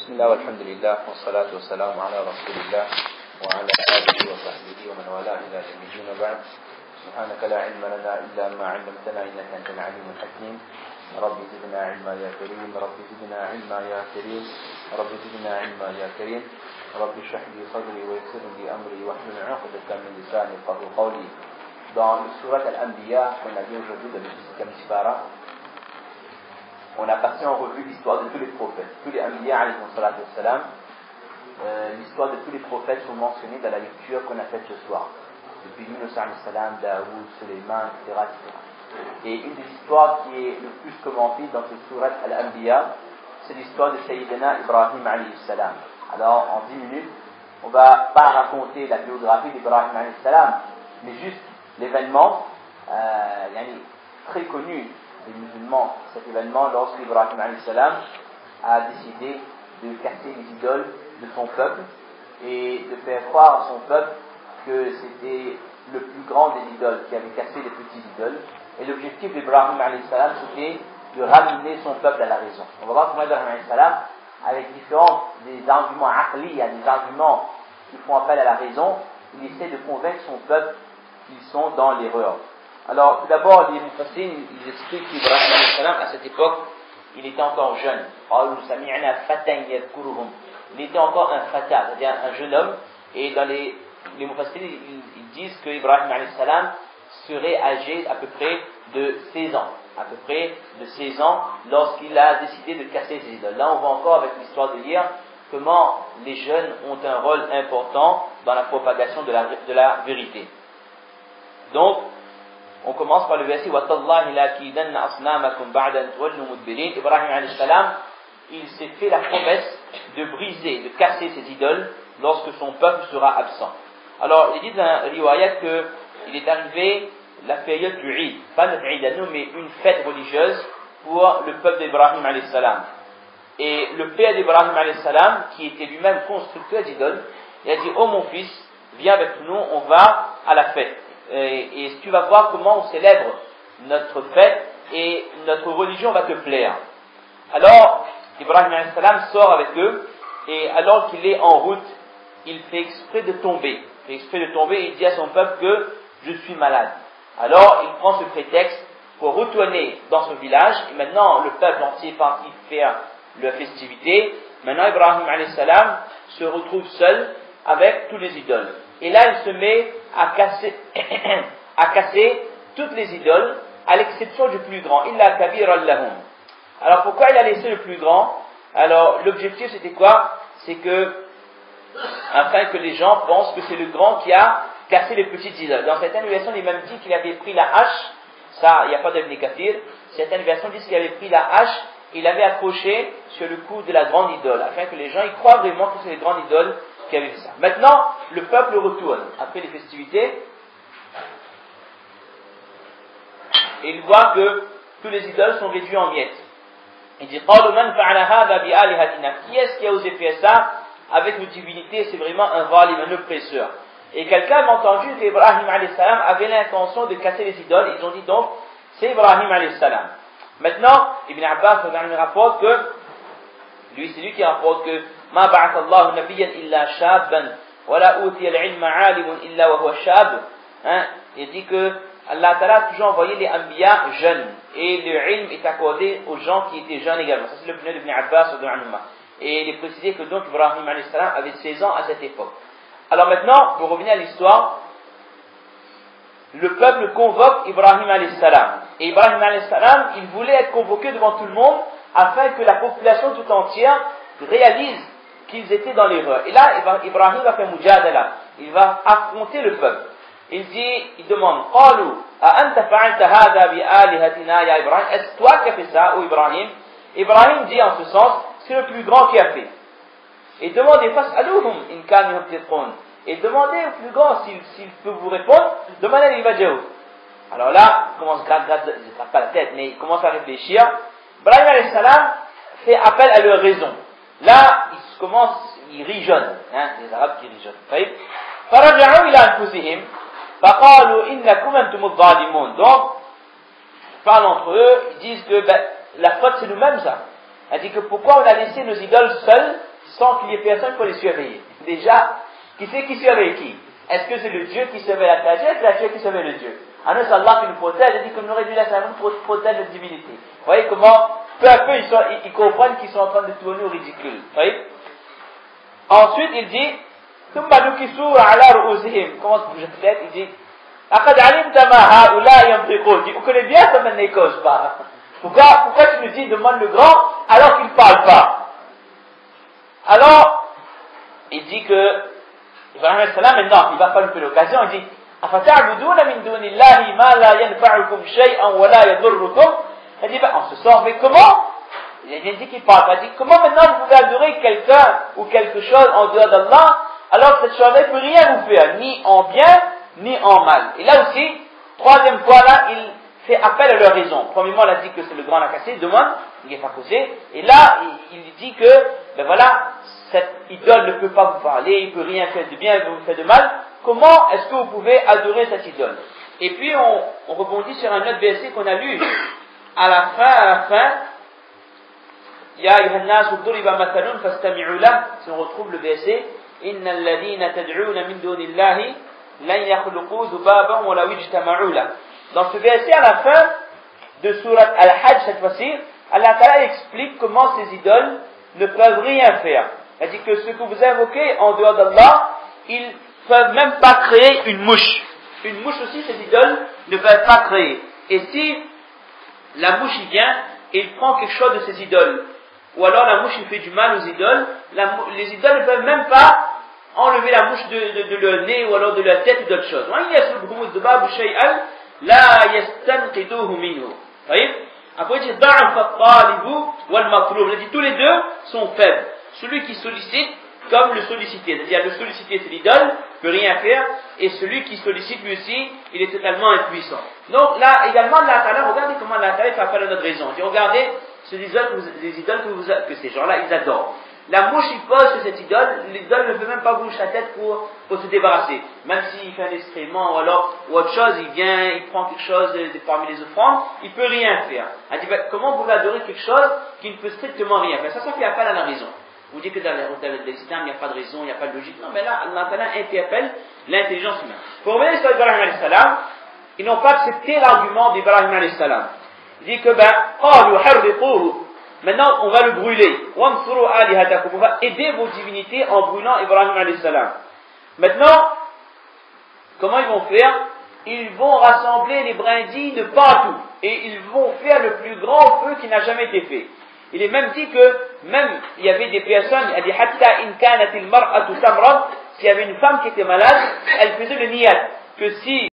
بسم الله والحمد لله والصلاة والسلام على رسول الله وعلى آله وصحبه ومن والاه إلى يوم الدين وبعد. سبحانك لا علم لنا إلا ما علمتنا إنك أنت العليم الحكيم. رب زدنا علما يا كريم، رب زدنا علما يا كريم، رب زدنا علما يا كريم. رب اشرح لي صدري ويسر لي أمري واحلل عقدة من لساني يفقهوا قولي. Dans le surat Al-Anbiya, qu'on a vu aujourd'hui de l'Islam Sifara, on a passé en revue l'histoire de tous les prophètes. Tous les Anbiya, alayhi salatu wassalam, l'histoire de tous les prophètes sont mentionnés dans la lecture qu'on a faite ce soir. Depuis Yunus alayhi salam, Daoud, Suleiman, etc., etc. Et une des histoires qui est le plus commentée dans ce surat Al-Anbiya, c'est l'histoire de Sayyidina Ibrahim alayhi salam. Alors, en 10 minutes, on ne va pas raconter la biographie d'Ibrahim alayhi salam, mais juste l'événement très connu des musulmans, cet événement lorsque Ibrahim alayhi salam a décidé de casser les idoles de son peuple et de faire croire à son peuple que c'était le plus grand des idoles, qui avait cassé les petites idoles. Et l'objectif d'Ibrahim alayhi salam, c'était de ramener son peuple à la raison. On va voir comment Ibrahim alayhi salam, avec des arguments aqli, des arguments qui font appel à la raison, il essaie de convaincre son peuple qu'ils sont dans l'erreur. Alors, tout d'abord, les mufassirin, ils expliquent qu'Ibrahim alayhi salam, à cette époque, il était encore jeune. Il était encore un fata, c'est-à-dire un jeune homme. Et dans les mufassirin, ils disent qu'Ibrahim alayhi salam serait âgé à peu près de 16 ans. À peu près de 16 ans, lorsqu'il a décidé de casser ses idoles. Là, on voit encore avec l'histoire de hier comment les jeunes ont un rôle important dans la propagation de la vérité. Donc, on commence par le verset وَتَاللَّهِ لَكِيدَنَّ أَصْنَامَكُمْ بَعْدَ أَنْ تُوَلُّوا مُدْبِرِينَ. Ibrahim alayhi salam, il s'est fait la promesse de briser, de casser ses idoles lorsque son peuple sera absent. Alors, il dit dans un riwayat qu'il est arrivé la période du Eid, pas notre Eid à nous, mais une fête religieuse pour le peuple d'Ibrahim alayhi salam. Et le père d'Ibrahim alayhi salam, qui était lui-même constructeur d'idoles, il a dit: oh mon fils, viens avec nous, on va à la fête. Et tu vas voir comment on célèbre notre fête et notre religion va te plaire. Alors, Ibrahim alayhi salam sort avec eux et alors qu'il est en route, il fait exprès de tomber. Il fait exprès de tomber et il dit à son peuple que je suis malade. Alors, il prend ce prétexte pour retourner dans son village et maintenant le peuple entier est parti faire leur festivité. Maintenant, Ibrahim alayhi salam se retrouve seul avec tous les idoles. Et là, il se met à casser toutes les idoles, à l'exception du plus grand. Illa kabir al-lahum. Alors, pourquoi il a laissé le plus grand? Alors, l'objectif, c'était quoi? C'est que, afin que les gens pensent que c'est le grand qui a cassé les petites idoles. Dans certaines versions, il est même dit qu'il avait pris la hache. Ça, il n'y a pas d'Ibn Kathir. Certaines versions disent qu'il avait pris la hache et il avait accroché sur le cou de la grande idole, afin que les gens y croient vraiment que c'est les grandes idoles qui avaient fait ça. Maintenant, le peuple retourne après les festivités et il voit que tous les idoles sont réduits en miettes. Il dit: qui est-ce qui a osé faire ça avec nos divinités? C'est vraiment un valim, un oppresseur. Et quelqu'un a entendu qu'Ibrahim alayhi salam avait l'intention de casser les idoles. Ils ont dit donc: c'est Ibrahim alayhi salam. Maintenant, Ibn Abbas rapporte que c'est lui qui rapporte que ما بعث الله نبيا إلا شابا ولا أوتي العلم عالم إلا وهو شاب. Il dit que Allah Ta'ala a toujours envoyé les Anbiya jeunes et le ilm est accordé aux gens qui étaient jeunes également. Ça c'est l'opinion d'Ibn Abbas. Et il est précisé que donc Ibrahim alayhi salam avait 16 ans à cette époque. Alors maintenant, pour revenir à l'histoire, le peuple convoque Ibrahim alayhi salam. Et Ibrahim alayhi salam, il voulait être convoqué devant tout le monde afin que la population tout entière réalise qu'ils étaient dans l'erreur. Et là, Ibrahim va faire mujadala. Il va affronter le peuple. Il demande: est-ce toi qui as fait ça, ô Ibrahim? Ibrahim dit en ce sens: c'est le plus grand qui a fait. Et demandez, et demandez au plus grand s'il peut vous répondre. Demandez il va dire. Alors là, il commence pas la tête, mais il commence à réfléchir. Ibrahim alayhi salam fait appel à leur raison. Là, il rit jeune, les Arabes qui rient jeune. Donc, ils parlent entre eux, ils disent que la faute c'est nous-mêmes ça. Elle dit que pourquoi on a laissé nos idoles seules sans qu'il y ait personne pour les surveiller. Déjà, qui c'est qui surveille qui? Est-ce que c'est le Dieu qui surveille la créature? Est-ce que la créature qui surveille le Dieu? Ah non, c'est Allah qui nous protège, il dit qu'on aurait dû laisser un homme protéger notre divinité. Vous voyez comment, peu à peu, ils comprennent qu'ils sont en train de tourner au ridicule. Vous voyez? Ensuite, il dit, comment se bouge la tête? Il dit, on connaît bien comment ils ne causent pas. Pourquoi tu nous dis, demande le grand, alors qu'il ne parle pas? Alors, il dit que, Ibrahim alayhi salam, maintenant, il va pas lui faire l'occasion, il dit, il dit, on se sort, mais comment? Il a dit qu'il parle pas, il dit, comment maintenant vous pouvez adorer quelqu'un ou quelque chose en dehors d'Allah, alors que cette chose-là ne peut rien vous faire, ni en bien, ni en mal. Et là aussi, troisième fois là, il fait appel à leur raison. Premièrement, il a dit que c'est le grand Nakassé, demande, il n'est pas causé. Et là, il dit que, ben voilà, cette idole ne peut pas vous parler, il ne peut rien faire de bien, il peut vous faire de mal. Comment est-ce que vous pouvez adorer cette idole? Et puis, on rebondit sur un autre verset qu'on a lu à la fin. Ya ayyuhan nas duriba mathalun fastami'u lah. Si on retrouve le verset, innal ladhina tad'una min dunillahi lan yakhluqu dhubaban wa law ijtama'u lah. Dans ce verset à la fin de surat Al-Hajj cette fois-ci, Allah Ta'ala explique comment ces idoles ne peuvent rien faire. Il dit que ce que vous invoquez en dehors d'Allah, ils ne peuvent même pas créer une mouche. Une mouche aussi, ces idoles ne peuvent pas créer. Et si la mouche y vient et il prend quelque chose de ces idoles, ou alors la mouche il fait du mal aux idoles, les idoles ne peuvent même pas enlever la mouche de leur nez ou alors de leur tête ou d'autres choses. Après il dit tous les deux sont faibles. Celui qui sollicite comme le sollicité, c'est-à-dire le sollicité c'est l'idole, ne peut rien faire, et celui qui sollicite lui aussi, il est totalement impuissant. Donc là également, regardez comment Allah fait appel à notre raison. Il dit, regardez ces idoles que ces gens-là ils adorent. La mouche il pose sur cette idole, l'idole ne peut même pas bouger sa tête pour se débarrasser. Même s'il fait un excrément ou autre chose, il vient, il prend quelque chose parmi les offrandes, il ne peut rien faire. Elle dit, comment vous pouvez adorer quelque chose qui ne peut strictement rien faire? Ça fait appel à la raison. Vous dites que dans l'islam, il n'y a pas de raison, il n'y a pas de logique. Non, mais là, Allah interpelle l'intelligence humaine. Pour revenir sur Ibrahim alayhi salam, ils n'ont pas accepté l'argument d'Ibrahim alayhi salam. Il dit que, maintenant, on va le brûler. On va aider vos divinités en brûlant Ibrahim alayhi salam. Maintenant, comment ils vont faire? Ils vont rassembler les brindilles de partout. Et ils vont faire le plus grand feu qui n'a jamais été fait. Il est même dit que, même, il y avait des personnes, il a dit, hatta in kanat al mar'atu tamran, s'il y avait une femme qui était malade, elle faisait le niyat, que si